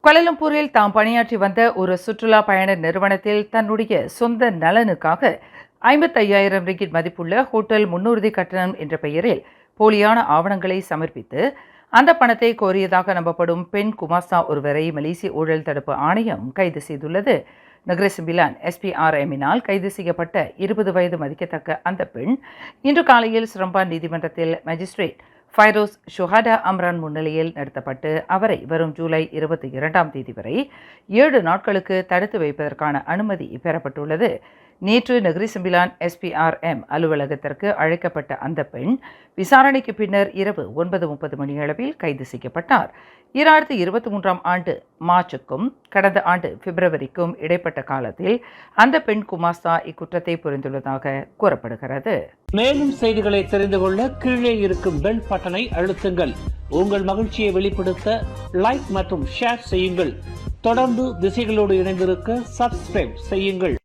கோலாலம்பூரில் தாம் பணியாற்றி வந்த ஒரு சுற்றுலா பயண நிறுவனத்தில் தன்னுடைய சொந்த நலனுக்காக 55,000 ரிங்கிட் மதிப்புள்ள ஹோட்டல் முன்னுறுதி கட்டணம் என்ற பெயரில் போலியான ஆவணங்களை சமர்ப்பித்து அந்த பணத்தை கோரியதாக நம்பப்படும் பெண் குமாஸ்தா ஒருவரை மலேசிய ஊழல் தடுப்பு ஆணையம் கைது செய்துள்ளது. நகரி செம்பிலான் SPRMயினால் கைது செய்யப்பட்ட 20 வயது மதிக்கத்தக்க அந்த பெண் இன்று காலையில் சிரம்பான் நீதிமன்றத்தில் மேஜிஸ்ட்ரேட் ஃபைரோஸ் ஷுஹாடா அம்ரான் முன்னிலையில் நடத்தப்பட்டு அவரை வரும் ஜூலை 22ஆம் தேதி வரை 7 நாட்களுக்கு தடுத்து வைப்பதற்கான அனுமதி பெறப்பட்டுள்ளது. நேற்று நகரி செம்பிலான் SPRM அலுவலகத்திற்கு அழைக்கப்பட்ட அந்த பெண் விசாரணைக்கு பின்னர் இரவு 9:30 மணியளவில் கைது செய்யப்பட்டார். 2023ஆம் ஆண்டு மார்ச்சுக்கும் கடந்த ஆண்டு பிப்ரவரிக்கும் இடைப்பட்ட காலத்தில் அந்த பெண் குமாஸ்தா இக்குற்றத்தை புரிந்துள்ளதாக கூறப்படுகிறது. மேலும் செய்திகளை தெரிந்து கொள்ள கீழே இருக்கும் பெல் பட்டனை அழுத்துங்கள். உங்கள் மகிழ்ச்சியை வெளிப்படுத்த லைக் மற்றும் ஷேர் செய்யுங்கள். தொடர்ந்து திசைகளோடு இணைந்திருக்க சப்ஸ்கிரைப் செய்யுங்கள்.